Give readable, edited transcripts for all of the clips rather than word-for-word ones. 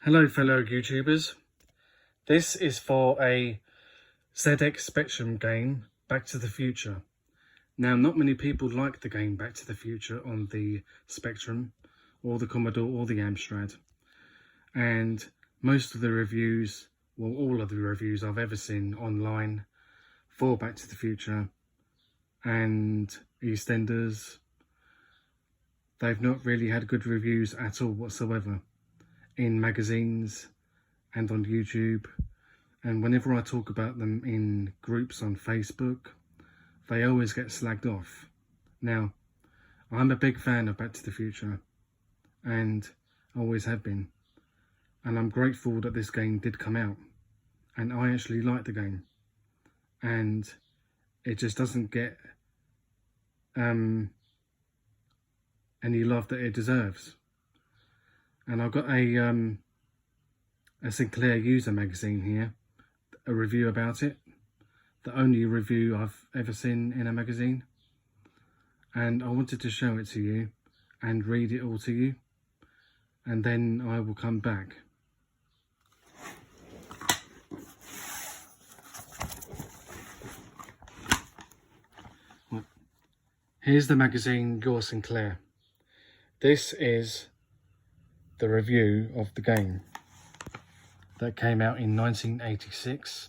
Hello fellow YouTubers, this is for a ZX Spectrum game, Back to the Future. Now not many people like the game Back to the Future on the Spectrum, or the Commodore, or the Amstrad. And most of the reviews, well all of the reviews I've ever seen online for Back to the Future and EastEnders, they've not really had good reviews at all whatsoever in magazines and on YouTube, and whenever I talk about them in groups on Facebook, they always get slagged off. Now, I'm a big fan of Back to the Future, and always have been, and I'm grateful that this game did come out, and I actually like the game, and it just doesn't get any love that it deserves. And I've got a Sinclair user magazine here, a review about it, the only review I've ever seen in a magazine, and I wanted to show it to you and read it all to you, and then I will come back. Here's the magazine Your Sinclair. This is the review of the game that came out in 1986,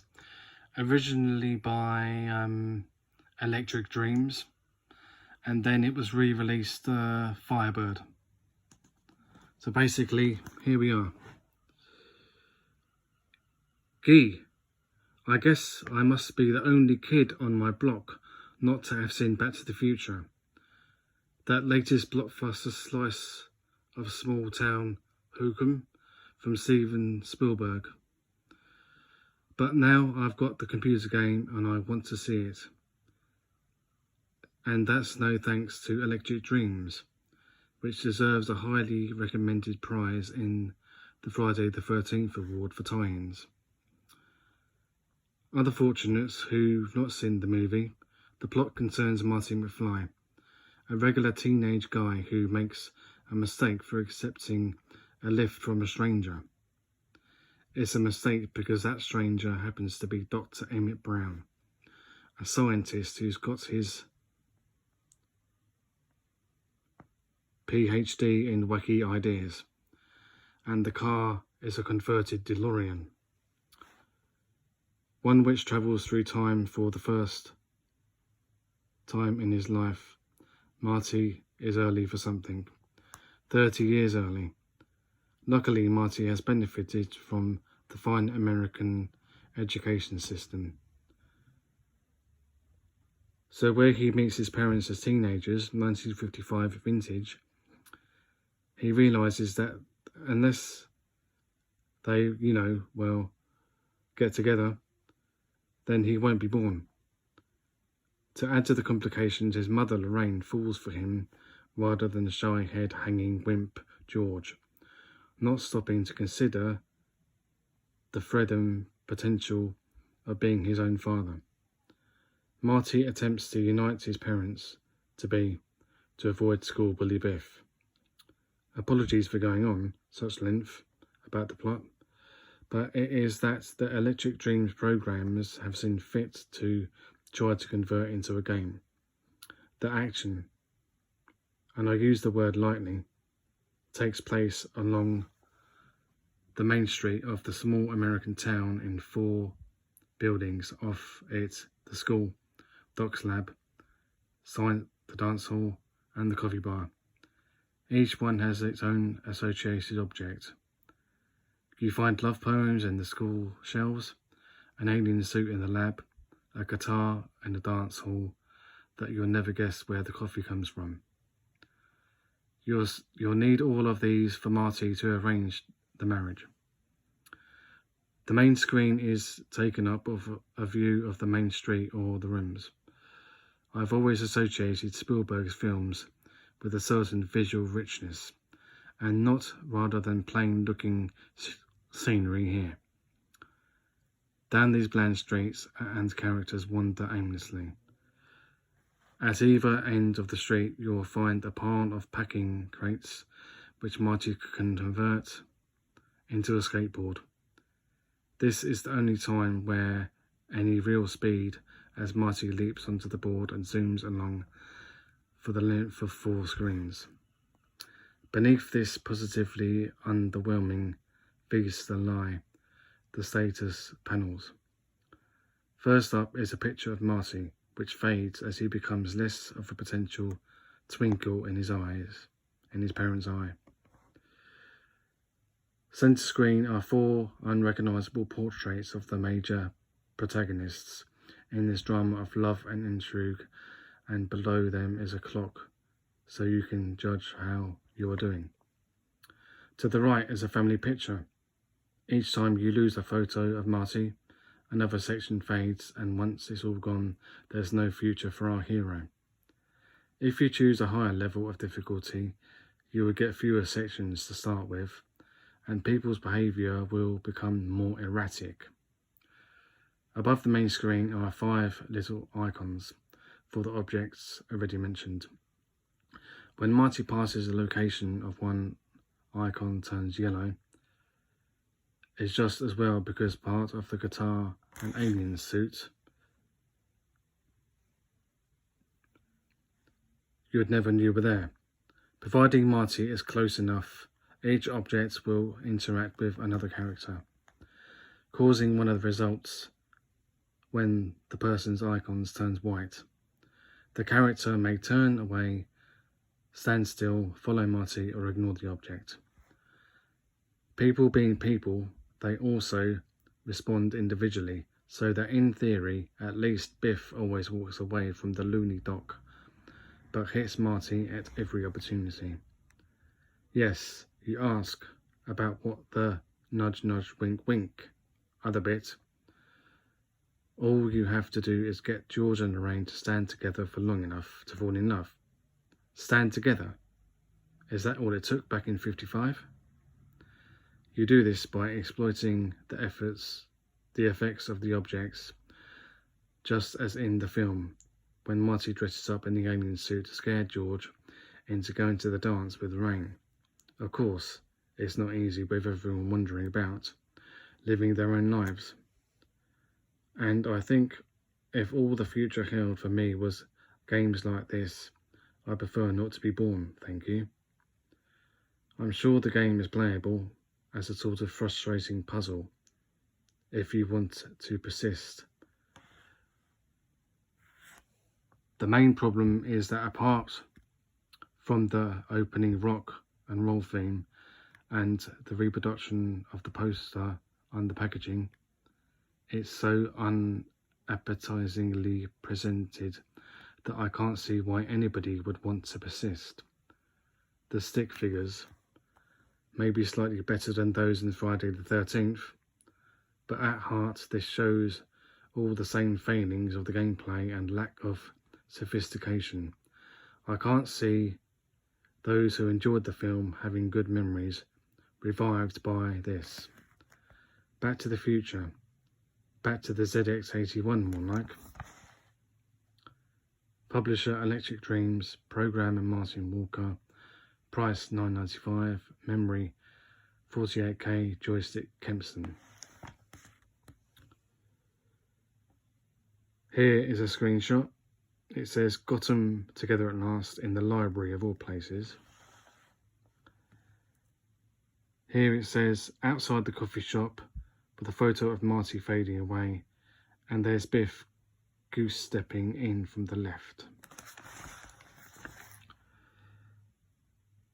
originally by Electric Dreams, and then it was re-released Firebird. So basically, here we are. Gee, I guess I must be the only kid on my block not to have seen Back to the Future, that latest blockbuster slice of small town hokum from Steven Spielberg. But now I've got the computer game and I want to see it. And that's no thanks to Electric Dreams, which deserves a highly recommended prize in the Friday the 13th award for tie-ins. Other fortunates who've not seen the movie, the plot concerns Marty McFly, a regular teenage guy who makes a mistake for accepting a lift from a stranger. It's a mistake because that stranger happens to be Dr. Emmett Brown, a scientist who's got his PhD in wacky ideas, and the car is a converted DeLorean, one which travels through time for the first time in his life. Marty is early for something, 30 years early. Luckily, Marty has benefited from the fine American education system. So where he meets his parents as teenagers, 1955 vintage, he realises that unless they, get together, then he won't be born. To add to the complications, his mother Lorraine falls for him rather than the shy head hanging wimp George, not stopping to consider the threat and potential of being his own father. Marty attempts to unite his parents to avoid school bully Biff. Apologies for going on such length about the plot, but it is that the Electric Dreams programmers have seen fit to try to convert into a game. The action, and I use the word lightly, takes place along the main street of the small American town in 4 buildings off it: the school, Doc's lab, science, the dance hall, and the coffee bar. Each one has its own associated object. You find love poems in the school shelves, an alien suit in the lab, a guitar in the dance hall that you'll never guess where the coffee comes from. You'll need all of these for Marty to arrange the marriage. The main screen is taken up of a view of the main street or the rooms. I've always associated Spielberg's films with a certain visual richness, and not rather than plain looking scenery here. Down these bland streets and characters wander aimlessly. At either end of the street you'll find a pile of packing crates which Marty can convert into a skateboard. This is the only time where any real speed as Marty leaps onto the board and zooms along for the length of 4 screens. Beneath this positively underwhelming feast lie the status panels. First up is a picture of Marty, which fades as he becomes less of a potential twinkle in his parents' eye. Centre screen are 4 unrecognisable portraits of the major protagonists in this drama of love and intrigue, and below them is a clock, so you can judge how you are doing. To the right is a family picture. Each time you lose a photo of Marty, another section fades, and once it's all gone, there's no future for our hero. If you choose a higher level of difficulty, you will get fewer sections to start with, and people's behaviour will become more erratic. Above the main screen are 5 little icons for the objects already mentioned. When Marty passes the location of one icon turns yellow, it's just as well because part of the guitar and alien suit you would never knew were there. Providing Marty is close enough, each object will interact with another character, causing one of the results when the person's icons turns white. The character may turn away, stand still, follow Marty, or ignore the object. People being people, they also respond individually, so that in theory, at least Biff always walks away from the loony dock, but hits Marty at every opportunity. Yes, you ask about what the nudge nudge wink wink other bit. All you have to do is get George and Lorraine to stand together for long enough to fall in love. Stand together. Is that all it took back in 55? You do this by exploiting the effects of the objects, just as in the film, when Marty dresses up in the alien suit to scare George into going to the dance with Lorraine. Of course, it's not easy with everyone wandering about, living their own lives. And I think if all the future held for me was games like this, I prefer not to be born, thank you. I'm sure the game is playable as a sort of frustrating puzzle, if you want to persist. The main problem is that apart from the opening rock and roll theme and the reproduction of the poster on the packaging, it's so unappetizingly presented that I can't see why anybody would want to persist. The stick figures may be slightly better than those in Friday the 13th, but at heart this shows all the same failings of the gameplay and lack of sophistication. I can't see those who enjoyed the film having good memories revived by this. Back to the Future. Back to the ZX81 more like. Publisher Electric Dreams, Programmer Martin Walker, price $9.95, memory 48K, joystick Kempston. Here is a screenshot. It says, got 'em together at last in the library of all places. Here it says, outside the coffee shop, with a photo of Marty fading away, and there's Biff goose stepping in from the left.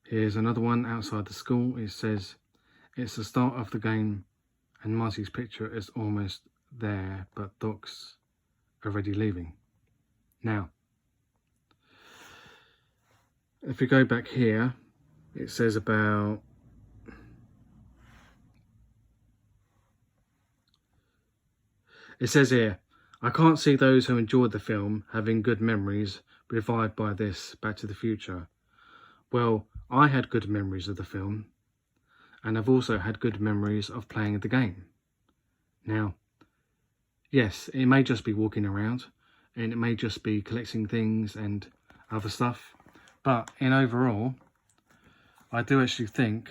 Here's another one outside the school. It says, it's the start of the game, and Marty's picture is almost there, but Doc's already leaving. Now, if we go back here, it says about it says here, I can't see those who enjoyed the film having good memories revived by this Back to the Future. Well, I had good memories of the film, and I've also had good memories of playing the game. Now, yes, it may just be walking around, and it may just be collecting things and other stuff, but in overall, I do actually think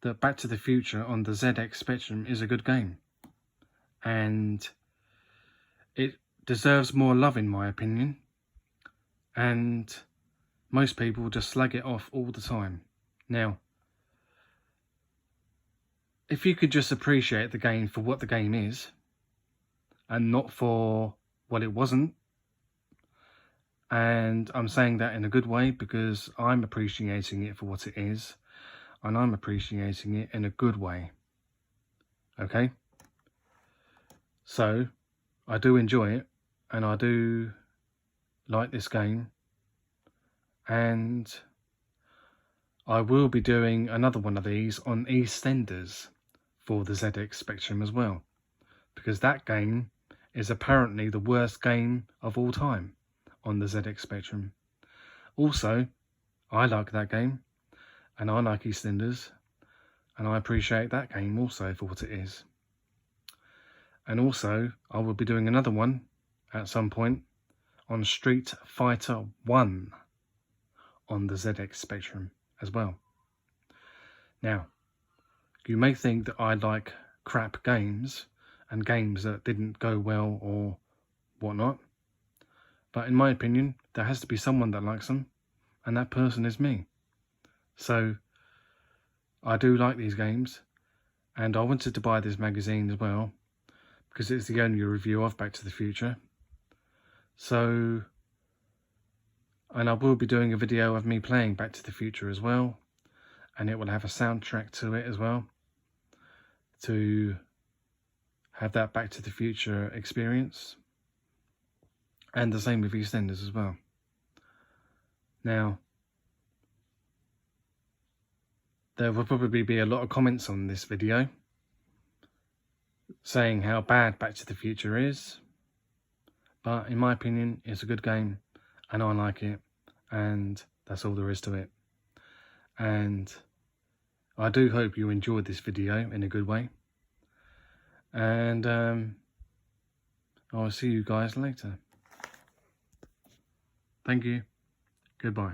that Back to the Future on the ZX Spectrum is a good game. And it deserves more love in my opinion. And most people just slag it off all the time. Now, if you could just appreciate the game for what the game is, and not for what it wasn't, and I'm saying that in a good way because I'm appreciating it for what it is, and I'm appreciating it in a good way. Okay? So, I do enjoy it, and I do like this game, and I will be doing another one of these on EastEnders for the ZX Spectrum as well, because that game is apparently the worst game of all time on the ZX Spectrum. Also, I like that game, and I like EastEnders, and I appreciate that game also for what it is. And also, I will be doing another one at some point on Street Fighter 1 on the ZX Spectrum as well. Now, you may think that I like crap games and games that didn't go well or whatnot, but in my opinion, there has to be someone that likes them, and that person is me. So, I do like these games, and I wanted to buy this magazine as well, because it's the only review of Back to the Future. So, and I will be doing a video of me playing Back to the Future as well, and it will have a soundtrack to it as well, to have that Back to the Future experience. And the same with EastEnders as well. Now, there will probably be a lot of comments on this video saying how bad Back to the Future is, but in my opinion, it's a good game, and I like it, and that's all there is to it. And I do hope you enjoyed this video in a good way, and I'll see you guys later. Thank you. Goodbye.